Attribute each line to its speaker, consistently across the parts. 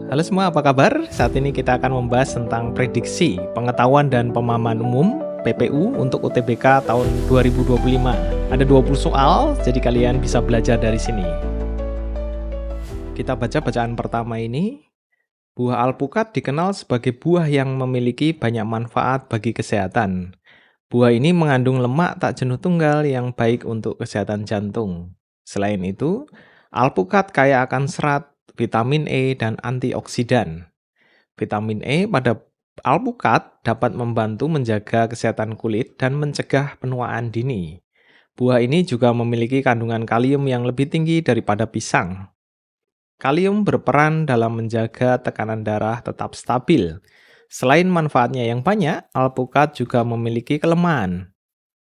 Speaker 1: Halo semua, apa kabar? Saat ini kita akan membahas tentang prediksi pengetahuan dan pemahaman umum PPU untuk UTBK tahun 2025. Ada 20 soal, jadi kalian bisa belajar dari sini. Kita baca bacaan pertama ini. Buah alpukat dikenal sebagai buah yang memiliki banyak manfaat bagi kesehatan. Buah ini mengandung lemak tak jenuh tunggal yang baik untuk kesehatan jantung. Selain itu, alpukat kaya akan serat, vitamin E, dan antioksidan. Vitamin E pada alpukat dapat membantu menjaga kesehatan kulit dan mencegah penuaan dini. Buah ini juga memiliki kandungan kalium yang lebih tinggi daripada pisang. Kalium berperan dalam menjaga tekanan darah tetap stabil. Selain manfaatnya yang banyak, alpukat juga memiliki kelemahan.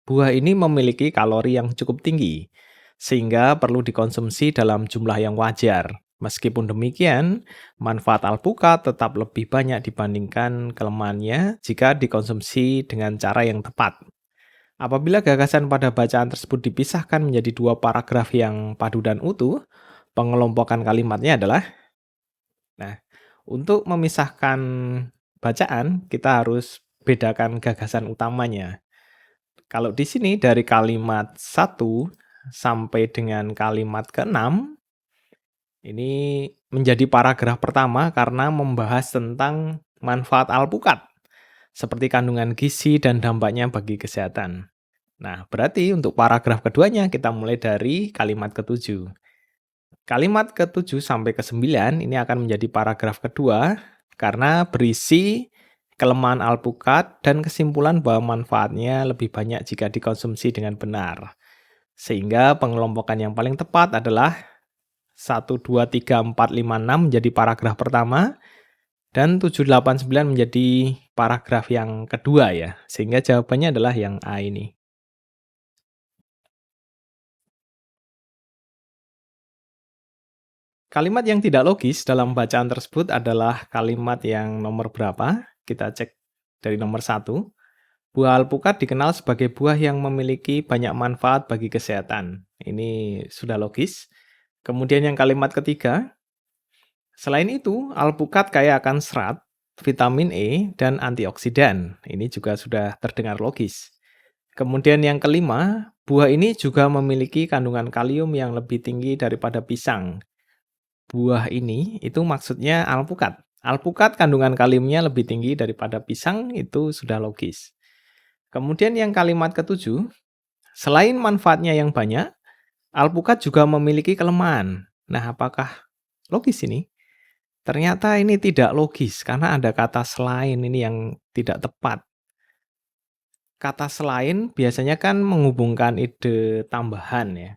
Speaker 1: Buah ini memiliki kalori yang cukup tinggi, sehingga perlu dikonsumsi dalam jumlah yang wajar. Meskipun demikian, manfaat alpukat tetap lebih banyak dibandingkan kelemahannya jika dikonsumsi dengan cara yang tepat. Apabila gagasan pada bacaan tersebut dipisahkan menjadi dua paragraf yang padu dan utuh, pengelompokan kalimatnya adalah, nah, untuk memisahkan bacaan, kita harus bedakan gagasan utamanya. Kalau di sini dari kalimat 1 sampai dengan kalimat ke-6, ini menjadi paragraf pertama karena membahas tentang manfaat alpukat, seperti kandungan gizi dan dampaknya bagi kesehatan. Nah, berarti untuk paragraf keduanya kita mulai dari kalimat ke-7. Kalimat ke-7 sampai ke-9 ini akan menjadi paragraf kedua karena berisi kelemahan alpukat dan kesimpulan bahwa manfaatnya lebih banyak jika dikonsumsi dengan benar. Sehingga pengelompokan yang paling tepat adalah 1, 2, 3, 4, 5, 6 menjadi paragraf pertama dan 7, 8, 9 menjadi paragraf yang kedua ya. Sehingga jawabannya adalah yang A ini. Kalimat yang tidak logis dalam bacaan tersebut adalah kalimat yang nomor berapa? Kita cek dari nomor 1. Buah alpukat dikenal sebagai buah yang memiliki banyak manfaat bagi kesehatan. Ini sudah logis. Kemudian yang kalimat ketiga, selain itu, alpukat kaya akan serat, vitamin E, dan antioksidan. Ini juga sudah terdengar logis. Kemudian yang kelima, buah ini juga memiliki kandungan kalium yang lebih tinggi daripada pisang. Buah ini itu maksudnya alpukat. Alpukat kandungan kaliumnya lebih tinggi daripada pisang, itu sudah logis. Kemudian yang kalimat ketujuh, selain manfaatnya yang banyak, alpukat juga memiliki kelemahan. Nah, apakah logis ini? Ternyata ini tidak logis karena ada kata selain ini yang tidak tepat. Kata selain biasanya kan menghubungkan ide tambahan ya.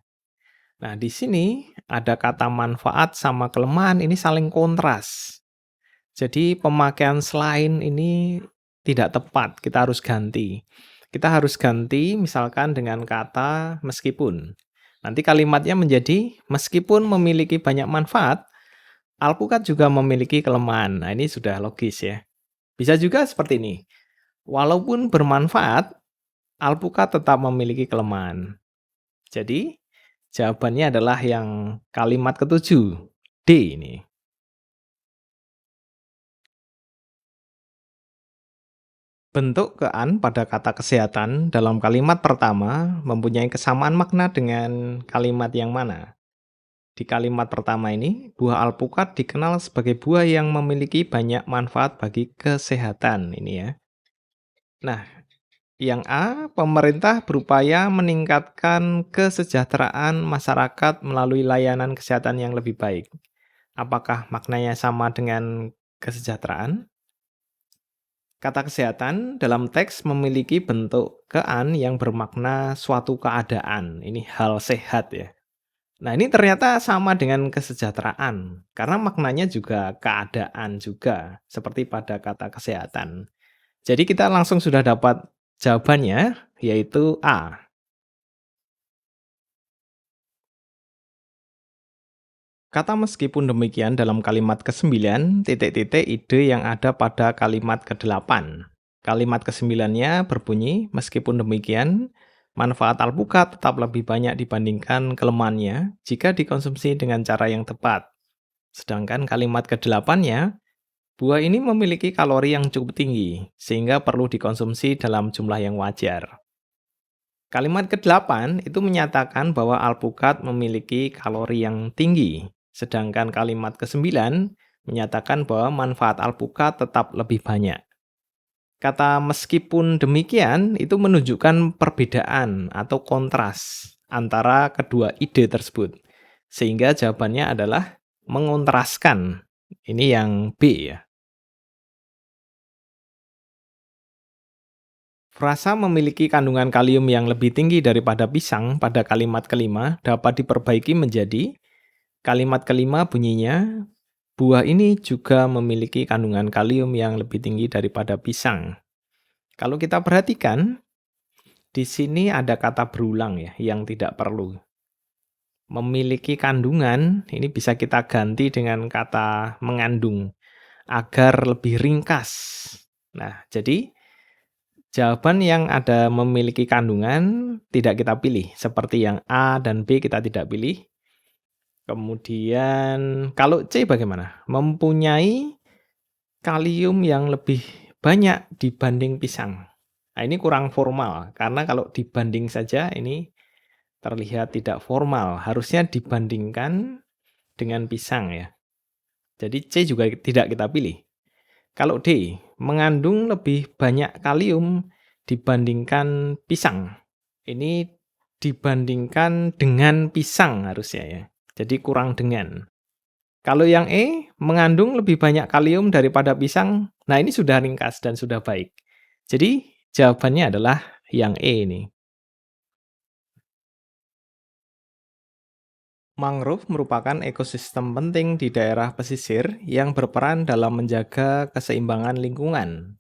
Speaker 1: Nah, di sini ada kata manfaat sama kelemahan ini saling kontras. Jadi pemakaian selain ini tidak tepat, kita harus ganti. Kita harus ganti misalkan dengan kata meskipun. Nanti kalimatnya menjadi meskipun memiliki banyak manfaat, alpukat juga memiliki kelemahan. Nah, ini sudah logis ya. Bisa juga seperti ini. Walaupun bermanfaat, alpukat tetap memiliki kelemahan. Jadi, jawabannya adalah yang kalimat ketujuh, D ini. Bentuk kean pada kata kesehatan dalam kalimat pertama mempunyai kesamaan makna dengan kalimat yang mana? Di kalimat pertama ini, buah alpukat dikenal sebagai buah yang memiliki banyak manfaat bagi kesehatan. Ini ya. Nah, yang A, pemerintah berupaya meningkatkan kesejahteraan masyarakat melalui layanan kesehatan yang lebih baik. Apakah maknanya sama dengan kesejahteraan? Kata kesehatan dalam teks memiliki bentuk kean yang bermakna suatu keadaan. Ini hal sehat ya. Nah, ini ternyata sama dengan kesejahteraan karena maknanya juga keadaan juga seperti pada kata kesehatan. Jadi kita langsung sudah dapat jawabannya yaitu A. Kata meskipun demikian dalam kalimat ke-9, titik-titik ide yang ada pada kalimat ke-8. Kalimat ke-9-nya berbunyi, meskipun demikian, manfaat alpukat tetap lebih banyak dibandingkan kelemahannya jika dikonsumsi dengan cara yang tepat. Sedangkan kalimat ke-8-nya, buah ini memiliki kalori yang cukup tinggi, sehingga perlu dikonsumsi dalam jumlah yang wajar. Kalimat ke-8 itu menyatakan bahwa alpukat memiliki kalori yang tinggi, sedangkan kalimat ke-9 menyatakan bahwa manfaat alpukat tetap lebih banyak. Kata meskipun demikian itu menunjukkan perbedaan atau kontras antara kedua ide tersebut. Sehingga jawabannya adalah mengontraskan. Ini yang B ya. Frasa memiliki kandungan kalium yang lebih tinggi daripada pisang pada kalimat kelima dapat diperbaiki menjadi kalimat kelima bunyinya, buah ini juga memiliki kandungan kalium yang lebih tinggi daripada pisang. Kalau kita perhatikan, di sini ada kata berulang ya, yang tidak perlu. Memiliki kandungan, ini bisa kita ganti dengan kata mengandung, agar lebih ringkas. Nah, jadi jawaban yang ada memiliki kandungan tidak kita pilih, seperti yang A dan B kita tidak pilih. Kemudian kalau C bagaimana? Mempunyai kalium yang lebih banyak dibanding pisang. Nah, ini kurang formal, karena kalau dibanding saja ini terlihat tidak formal, harusnya dibandingkan dengan pisang ya. Jadi C juga tidak kita pilih. Kalau D, mengandung lebih banyak kalium dibandingkan pisang. Ini dibandingkan dengan pisang harusnya ya. Jadi kurang dengan. Kalau yang E, mengandung lebih banyak kalium daripada pisang. Nah, ini sudah ringkas dan sudah baik. Jadi jawabannya adalah yang E ini. Mangrove merupakan ekosistem penting di daerah pesisir yang berperan dalam menjaga keseimbangan lingkungan.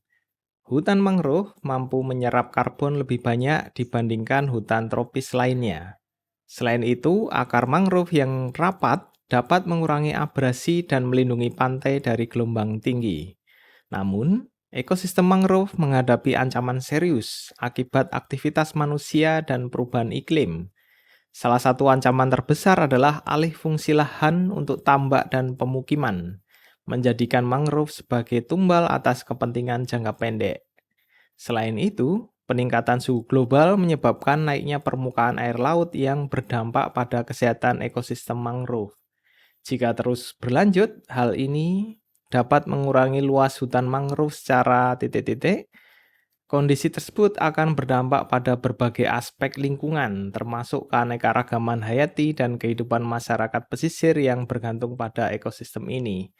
Speaker 1: Hutan mangrove mampu menyerap karbon lebih banyak dibandingkan hutan tropis lainnya. Selain itu, akar mangrove yang rapat dapat mengurangi abrasi dan melindungi pantai dari gelombang tinggi. Namun, ekosistem mangrove menghadapi ancaman serius akibat aktivitas manusia dan perubahan iklim. Salah satu ancaman terbesar adalah alih fungsi lahan untuk tambak dan pemukiman, menjadikan mangrove sebagai tumbal atas kepentingan jangka pendek. Selain itu, peningkatan suhu global menyebabkan naiknya permukaan air laut yang berdampak pada kesehatan ekosistem mangrove. Jika terus berlanjut, hal ini dapat mengurangi luas hutan mangrove secara titik-titik. Kondisi tersebut akan berdampak pada berbagai aspek lingkungan, termasuk keanekaragaman hayati dan kehidupan masyarakat pesisir yang bergantung pada ekosistem ini.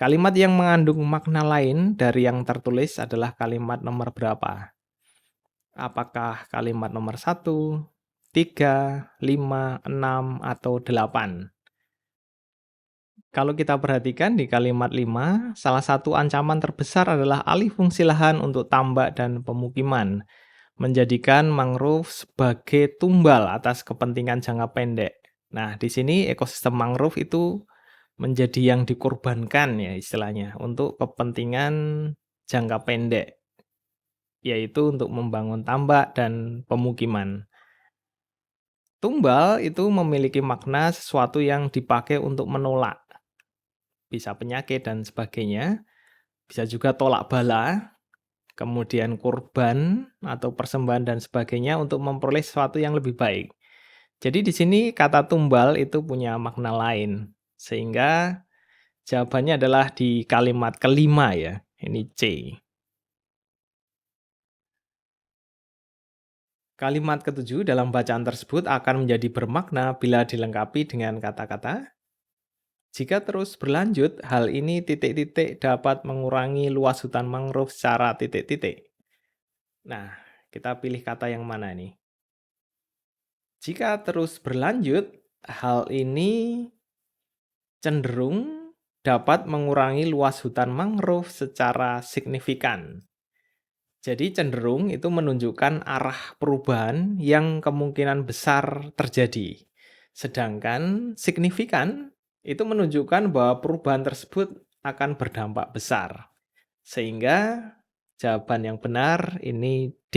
Speaker 1: Kalimat yang mengandung makna lain dari yang tertulis adalah kalimat nomor berapa? Apakah kalimat nomor 1, 3, 5, 6, atau 8? Kalau kita perhatikan di kalimat 5, salah satu ancaman terbesar adalah alih fungsi lahan untuk tambak dan pemukiman, menjadikan mangrove sebagai tumbal atas kepentingan jangka pendek. Nah, di sini ekosistem mangrove itu menjadi yang dikorbankan ya istilahnya untuk kepentingan jangka pendek, yaitu untuk membangun tambak dan pemukiman. Tumbal itu memiliki makna sesuatu yang dipakai untuk menolak, bisa penyakit dan sebagainya, bisa juga tolak bala, kemudian kurban atau persembahan dan sebagainya untuk memperoleh sesuatu yang lebih baik. Jadi di sini kata tumbal itu punya makna lain. Sehingga jawabannya adalah di kalimat kelima ya. Ini C. Kalimat ketujuh dalam bacaan tersebut akan menjadi bermakna bila dilengkapi dengan kata-kata jika terus berlanjut, hal ini titik-titik dapat mengurangi luas hutan mangrove secara titik-titik. Nah, kita pilih kata yang mana nih? Jika terus berlanjut, hal ini cenderung dapat mengurangi luas hutan mangrove secara signifikan. Jadi cenderung itu menunjukkan arah perubahan yang kemungkinan besar terjadi. Sedangkan signifikan itu menunjukkan bahwa perubahan tersebut akan berdampak besar. Sehingga jawaban yang benar ini D.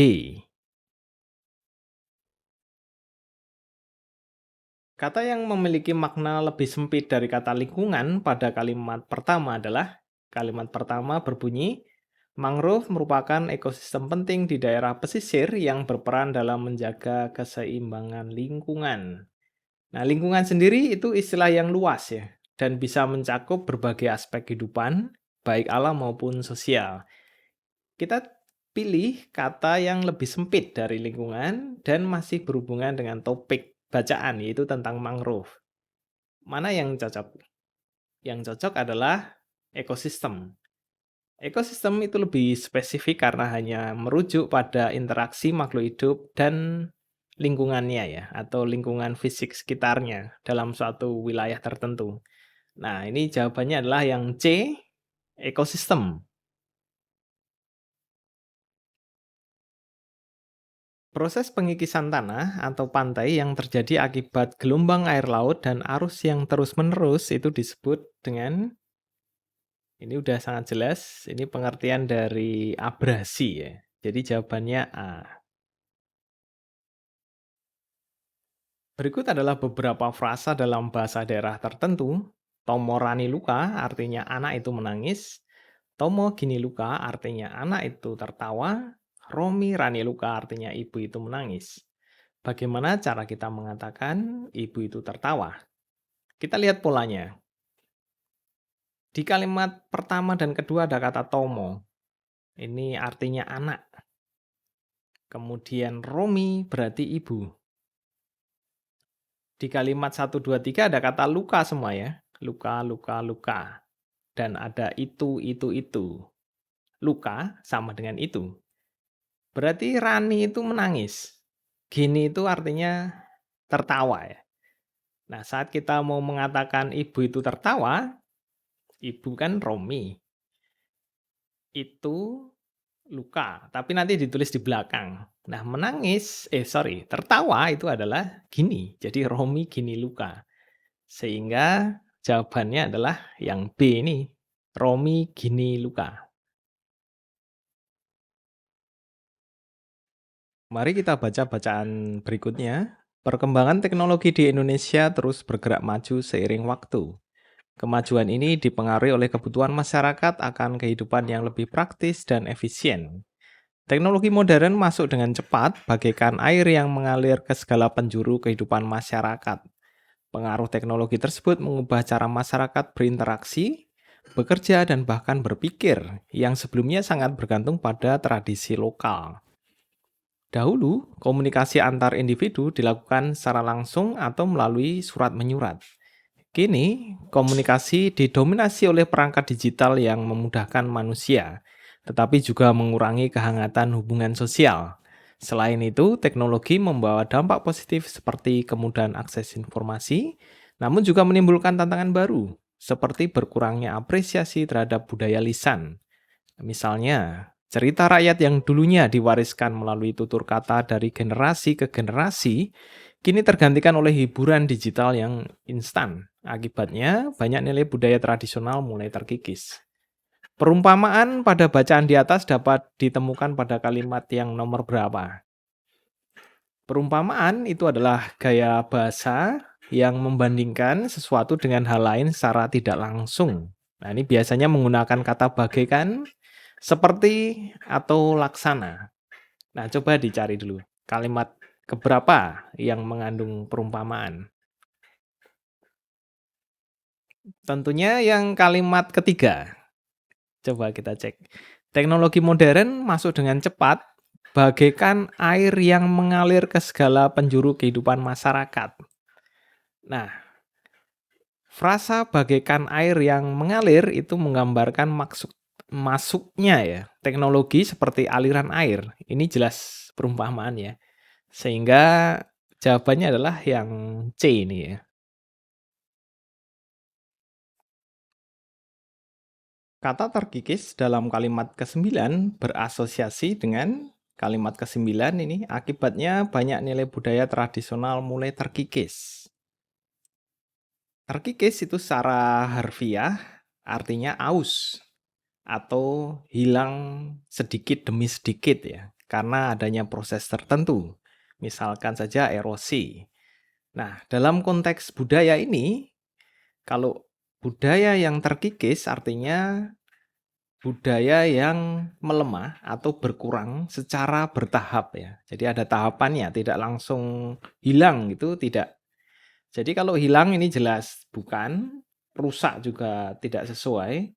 Speaker 1: Kata yang memiliki makna lebih sempit dari kata lingkungan pada kalimat pertama adalah kalimat pertama berbunyi, mangrove merupakan ekosistem penting di daerah pesisir yang berperan dalam menjaga keseimbangan lingkungan. Nah, lingkungan sendiri itu istilah yang luas ya, dan bisa mencakup berbagai aspek kehidupan, baik alam maupun sosial. Kita pilih kata yang lebih sempit dari lingkungan dan masih berhubungan dengan topik bacaan, yaitu tentang mangrove. Mana yang cocok? Yang cocok adalah ekosistem. Ekosistem itu lebih spesifik karena hanya merujuk pada interaksi makhluk hidup dan lingkungannya ya, atau lingkungan fisik sekitarnya dalam suatu wilayah tertentu. Nah, ini jawabannya adalah yang C, ekosistem. Proses pengikisan tanah atau pantai yang terjadi akibat gelombang air laut dan arus yang terus-menerus itu disebut dengan, ini udah sangat jelas, ini pengertian dari abrasi ya. Jadi jawabannya A. Berikut adalah beberapa frasa dalam bahasa daerah tertentu. Tomo rani luka artinya anak itu menangis. Tomo gini luka artinya anak itu tertawa. Romi rani luka artinya ibu itu menangis. Bagaimana cara kita mengatakan ibu itu tertawa? Kita lihat polanya. Di kalimat pertama dan kedua ada kata tomo. Ini artinya anak. Kemudian Romi berarti ibu. Di kalimat 1, 2, 3 ada kata luka semua ya. Luka, luka, luka. Dan ada itu. Luka sama dengan itu. Berarti Rani itu menangis. Gini itu artinya tertawa ya. Nah, saat kita mau mengatakan ibu itu tertawa, ibu kan Romi. Itu luka, tapi nanti ditulis di belakang. Nah, tertawa itu adalah gini. Jadi Romi gini luka. Sehingga jawabannya adalah yang B ini. Romi gini luka. Mari kita baca bacaan berikutnya. Perkembangan teknologi di Indonesia terus bergerak maju seiring waktu. Kemajuan ini dipengaruhi oleh kebutuhan masyarakat akan kehidupan yang lebih praktis dan efisien. Teknologi modern masuk dengan cepat, bagaikan air yang mengalir ke segala penjuru kehidupan masyarakat. Pengaruh teknologi tersebut mengubah cara masyarakat berinteraksi, bekerja, dan bahkan berpikir, yang sebelumnya sangat bergantung pada tradisi lokal. Dahulu, komunikasi antar individu dilakukan secara langsung atau melalui surat menyurat. Kini, komunikasi didominasi oleh perangkat digital yang memudahkan manusia, tetapi juga mengurangi kehangatan hubungan sosial. Selain itu, teknologi membawa dampak positif seperti kemudahan akses informasi, namun juga menimbulkan tantangan baru, seperti berkurangnya apresiasi terhadap budaya lisan. Misalnya, cerita rakyat yang dulunya diwariskan melalui tutur kata dari generasi ke generasi, kini tergantikan oleh hiburan digital yang instan. Akibatnya, banyak nilai budaya tradisional mulai terkikis. Perumpamaan pada bacaan di atas dapat ditemukan pada kalimat yang nomor berapa? Perumpamaan itu adalah gaya bahasa yang membandingkan sesuatu dengan hal lain secara tidak langsung. Nah, ini biasanya menggunakan kata bagaikan, seperti, atau laksana. Nah, coba dicari dulu kalimat keberapa yang mengandung perumpamaan. Tentunya yang kalimat ketiga. Coba kita cek. Teknologi modern masuk dengan cepat, bagaikan air yang mengalir ke segala penjuru kehidupan masyarakat. Nah, frasa bagaikan air yang mengalir itu menggambarkan masuknya ya teknologi seperti aliran air. Ini jelas perumpamaan ya. Sehingga jawabannya adalah yang C ini ya. Kata terkikis dalam kalimat ke-9 berasosiasi dengan kalimat ke-9 ini, akibatnya banyak nilai budaya tradisional mulai terkikis. Terkikis itu secara harfiah artinya aus atau hilang sedikit demi sedikit ya, karena adanya proses tertentu. Misalkan saja erosi. Nah, dalam konteks budaya ini, kalau budaya yang terkikis artinya budaya yang melemah atau berkurang secara bertahap ya. Jadi ada tahapannya, tidak langsung hilang gitu, tidak. Jadi kalau hilang ini jelas bukan, rusak juga tidak sesuai,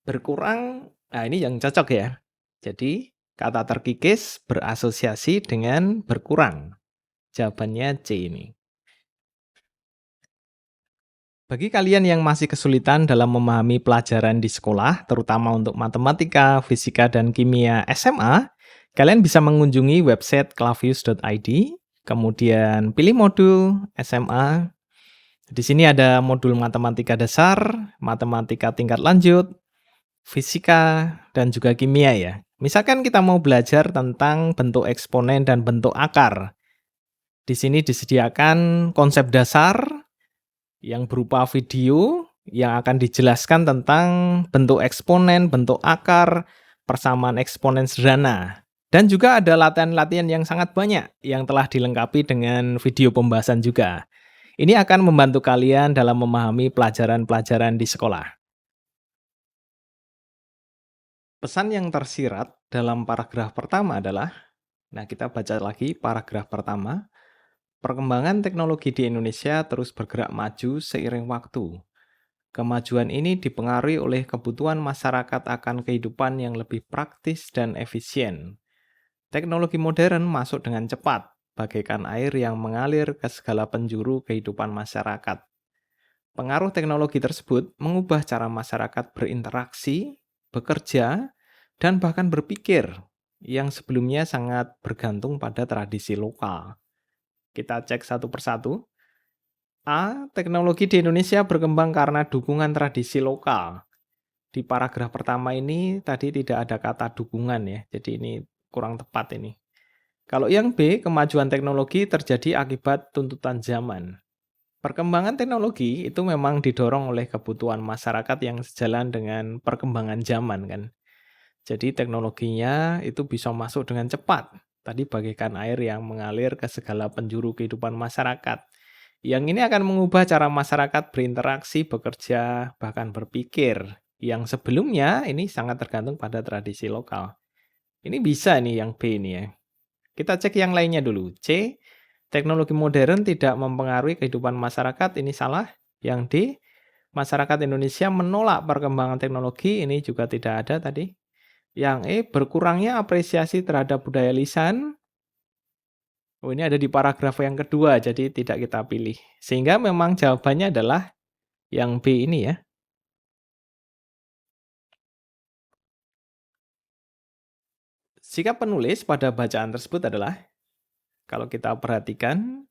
Speaker 1: berkurang, nah ini yang cocok ya. Jadi kata terkikis berasosiasi dengan berkurang. Jawabannya C ini. Bagi kalian yang masih kesulitan dalam memahami pelajaran di sekolah, terutama untuk matematika, fisika, dan kimia SMA, kalian bisa mengunjungi website clavius.id, kemudian pilih modul SMA. Di sini ada modul matematika dasar, matematika tingkat lanjut, fisika, dan juga kimia ya. Misalkan kita mau belajar tentang bentuk eksponen dan bentuk akar. Di sini disediakan konsep dasar yang berupa video yang akan dijelaskan tentang bentuk eksponen, bentuk akar, persamaan eksponen sederhana. Dan juga ada latihan-latihan yang sangat banyak yang telah dilengkapi dengan video pembahasan juga. Ini akan membantu kalian dalam memahami pelajaran-pelajaran di sekolah. Pesan yang tersirat dalam paragraf pertama adalah, nah kita baca lagi paragraf pertama, perkembangan teknologi di Indonesia terus bergerak maju seiring waktu. Kemajuan ini dipengaruhi oleh kebutuhan masyarakat akan kehidupan yang lebih praktis dan efisien. Teknologi modern masuk dengan cepat, bagaikan air yang mengalir ke segala penjuru kehidupan masyarakat. Pengaruh teknologi tersebut mengubah cara masyarakat berinteraksi, bekerja, dan bahkan berpikir yang sebelumnya sangat bergantung pada tradisi lokal. Kita cek satu persatu. A. Teknologi di Indonesia berkembang karena dukungan tradisi lokal. Di paragraf pertama ini tadi tidak ada kata dukungan ya, jadi ini kurang tepat ini. Kalau yang B, kemajuan teknologi terjadi akibat tuntutan zaman. Perkembangan teknologi itu memang didorong oleh kebutuhan masyarakat yang sejalan dengan perkembangan zaman kan. Jadi teknologinya itu bisa masuk dengan cepat. Tadi bagaikan air yang mengalir ke segala penjuru kehidupan masyarakat. Yang ini akan mengubah cara masyarakat berinteraksi, bekerja, bahkan berpikir. Yang sebelumnya ini sangat tergantung pada tradisi lokal. Ini bisa nih yang B ini ya. Kita cek yang lainnya dulu. C, teknologi modern tidak mempengaruhi kehidupan masyarakat. Ini salah. Yang D, masyarakat Indonesia menolak perkembangan teknologi. Ini juga tidak ada tadi. Yang E, berkurangnya apresiasi terhadap budaya lisan. Oh, ini ada di paragraf yang kedua, jadi tidak kita pilih. Sehingga memang jawabannya adalah yang B ini ya. Sikap penulis pada bacaan tersebut adalah, kalau kita perhatikan,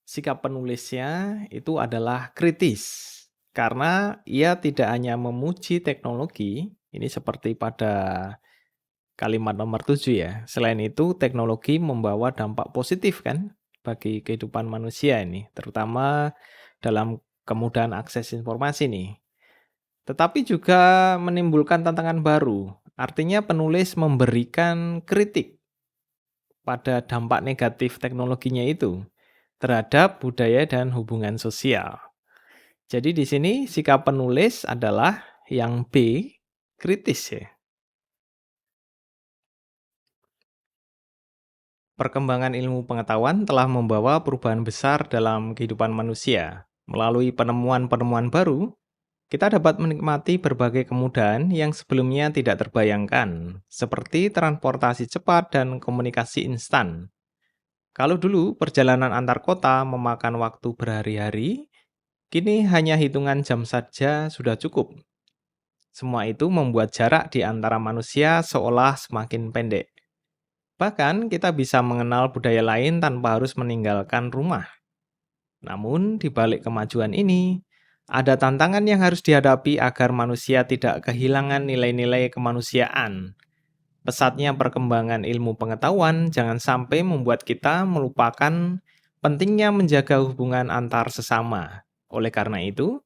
Speaker 1: sikap penulisnya itu adalah kritis. Karena ia tidak hanya memuji teknologi, ini seperti pada kalimat nomor 7 ya. Selain itu, teknologi membawa dampak positif kan bagi kehidupan manusia ini, terutama dalam kemudahan akses informasi nih. Tetapi juga menimbulkan tantangan baru. Artinya penulis memberikan kritik pada dampak negatif teknologinya itu terhadap budaya dan hubungan sosial. Jadi di sini sikap penulis adalah yang B, kritis ya. Perkembangan ilmu pengetahuan telah membawa perubahan besar dalam kehidupan manusia. Melalui penemuan-penemuan baru, kita dapat menikmati berbagai kemudahan yang sebelumnya tidak terbayangkan, seperti transportasi cepat dan komunikasi instan. Kalau dulu perjalanan antar kota memakan waktu berhari-hari, kini hanya hitungan jam saja sudah cukup. Semua itu membuat jarak di antara manusia seolah semakin pendek. Bahkan kita bisa mengenal budaya lain tanpa harus meninggalkan rumah. Namun, di balik kemajuan ini, ada tantangan yang harus dihadapi agar manusia tidak kehilangan nilai-nilai kemanusiaan. Pesatnya perkembangan ilmu pengetahuan jangan sampai membuat kita melupakan pentingnya menjaga hubungan antar sesama. Oleh karena itu,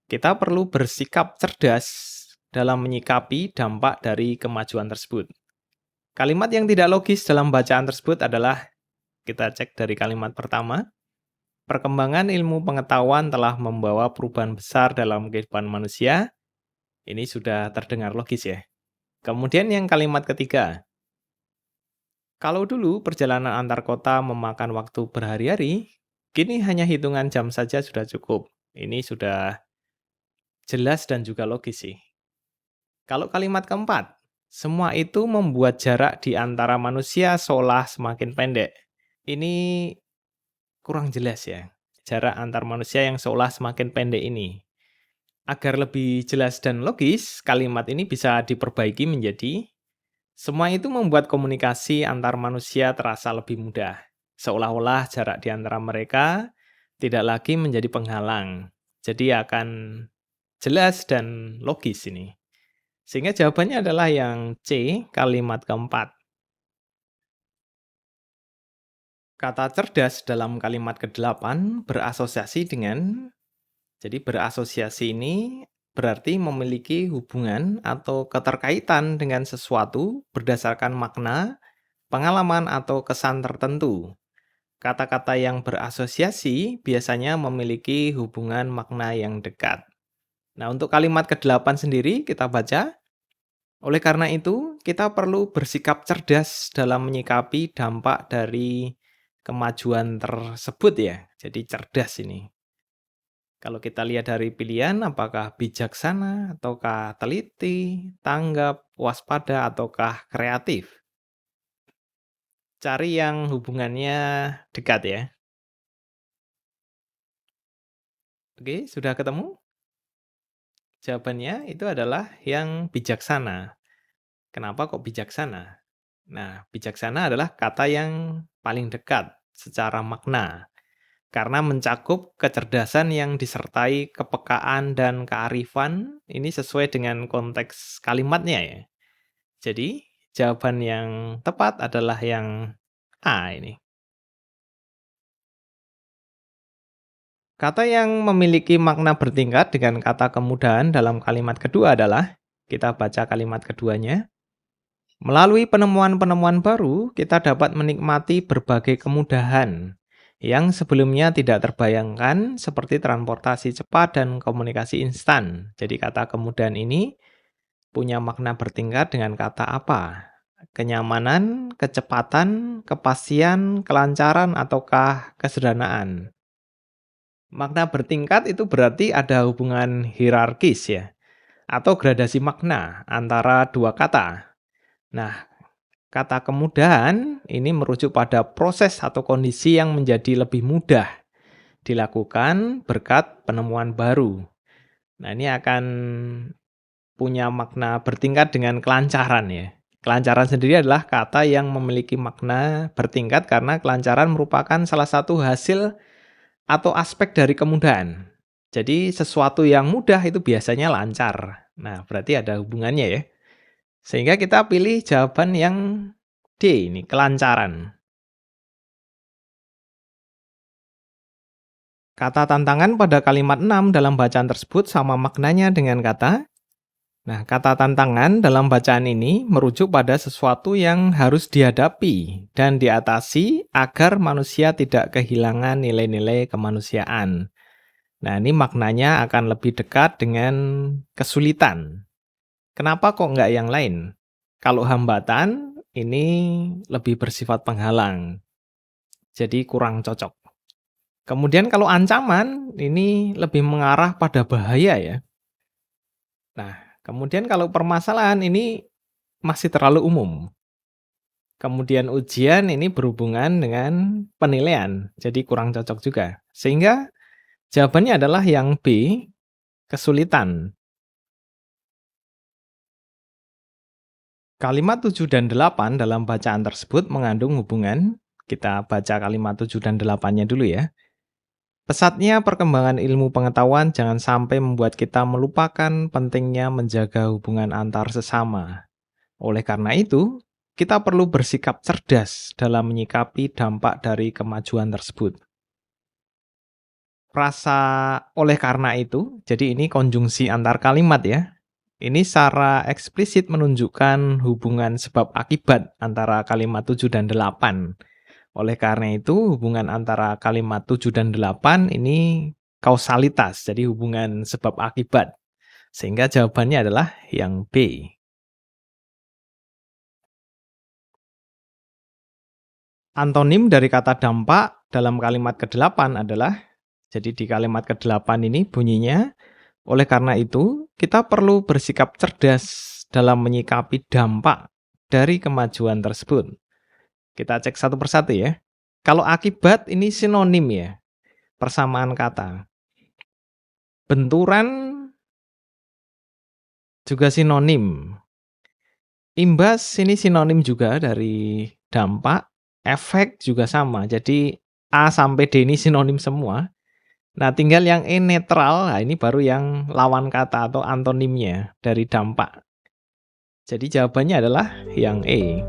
Speaker 1: kita perlu bersikap cerdas dalam menyikapi dampak dari kemajuan tersebut. Kalimat yang tidak logis dalam bacaan tersebut adalah, kita cek dari kalimat pertama, Perkembangan ilmu pengetahuan telah membawa perubahan besar dalam kehidupan manusia. Ini sudah terdengar logis ya. Kemudian yang kalimat ketiga, kalau dulu perjalanan antar kota memakan waktu berhari-hari, kini hanya hitungan jam saja sudah cukup. Ini sudah jelas dan juga logis sih. Kalau kalimat keempat, semua itu membuat jarak di antara manusia seolah semakin pendek. Ini kurang jelas ya. Jarak antar manusia yang seolah semakin pendek ini. Agar lebih jelas dan logis, kalimat ini bisa diperbaiki menjadi semua itu membuat komunikasi antar manusia terasa lebih mudah. Seolah-olah jarak di antara mereka tidak lagi menjadi penghalang. Jadi akan jelas dan logis ini. Sehingga jawabannya adalah yang C, kalimat keempat. Kata cerdas dalam kalimat ke-8 berasosiasi dengan, jadi berasosiasi ini berarti memiliki hubungan atau keterkaitan dengan sesuatu berdasarkan makna, pengalaman, atau kesan tertentu. Kata-kata yang berasosiasi biasanya memiliki hubungan makna yang dekat. Nah, untuk kalimat ke-8 sendiri kita baca, oleh karena itu, kita perlu bersikap cerdas dalam menyikapi dampak dari kemajuan tersebut ya. Jadi cerdas ini. Kalau kita lihat dari pilihan, apakah bijaksana, ataukah teliti, tanggap, waspada, ataukah kreatif. Cari yang hubungannya dekat ya. Oke, sudah ketemu? Jawabannya itu adalah yang bijaksana. Kenapa kok bijaksana? Nah, bijaksana adalah kata yang paling dekat secara makna, karena mencakup kecerdasan yang disertai kepekaan dan kearifan, ini sesuai dengan konteks kalimatnya ya. Jadi, jawaban yang tepat adalah yang A ini. Kata yang memiliki makna bertingkat dengan kata kemudahan dalam kalimat kedua adalah, kita baca kalimat keduanya, melalui penemuan-penemuan baru, kita dapat menikmati berbagai kemudahan yang sebelumnya tidak terbayangkan seperti transportasi cepat dan komunikasi instan. Jadi kata kemudahan ini punya makna bertingkat dengan kata apa? Kenyamanan, kecepatan, kepastian, kelancaran, ataukah kesederhanaan? Makna bertingkat itu berarti ada hubungan hierarkis ya, atau gradasi makna antara dua kata. Nah, kata kemudahan ini merujuk pada proses atau kondisi yang menjadi lebih mudah dilakukan berkat penemuan baru. Nah, ini akan punya makna bertingkat dengan kelancaran ya. Kelancaran sendiri adalah kata yang memiliki makna bertingkat karena kelancaran merupakan salah satu hasil atau aspek dari kemudahan. Jadi sesuatu yang mudah itu biasanya lancar. Nah, berarti ada hubungannya ya. Sehingga kita pilih jawaban yang D ini, kelancaran. Kata tantangan pada kalimat 6 dalam bacaan tersebut sama maknanya dengan kata. Nah, kata tantangan dalam bacaan ini merujuk pada sesuatu yang harus dihadapi dan diatasi agar manusia tidak kehilangan nilai-nilai kemanusiaan. Nah, ini maknanya akan lebih dekat dengan kesulitan. Kenapa kok nggak yang lain? Kalau hambatan, ini lebih bersifat penghalang. Jadi kurang cocok. Kemudian kalau ancaman, ini lebih mengarah pada bahaya ya. Nah, kemudian kalau permasalahan ini masih terlalu umum. Kemudian ujian ini berhubungan dengan penilaian, jadi kurang cocok juga. Sehingga jawabannya adalah yang B, kesulitan. Kalimat 7 dan 8 dalam bacaan tersebut mengandung hubungan. Kita baca kalimat 7 dan 8-nya dulu ya. Pesatnya perkembangan ilmu pengetahuan jangan sampai membuat kita melupakan pentingnya menjaga hubungan antar sesama. Oleh karena itu, kita perlu bersikap cerdas dalam menyikapi dampak dari kemajuan tersebut. Rasa oleh karena itu, jadi ini konjungsi antar kalimat ya. Ini secara eksplisit menunjukkan hubungan sebab akibat antara kalimat 7 dan 8. Oleh karena itu, hubungan antara kalimat 7 dan 8 ini kausalitas, jadi hubungan sebab akibat. Sehingga jawabannya adalah yang B. Antonim dari kata dampak dalam kalimat ke-8 adalah, jadi di kalimat ke-8 ini bunyinya, oleh karena itu kita perlu bersikap cerdas dalam menyikapi dampak dari kemajuan tersebut. Kita cek satu persatu ya. Kalau akibat ini sinonim ya, persamaan kata. Benturan juga sinonim. Imbas ini sinonim juga dari dampak, efek juga sama. Jadi A sampai D ini sinonim semua. Nah, tinggal yang E netral, nah ini baru yang lawan kata atau antonimnya dari dampak. Jadi jawabannya adalah yang E.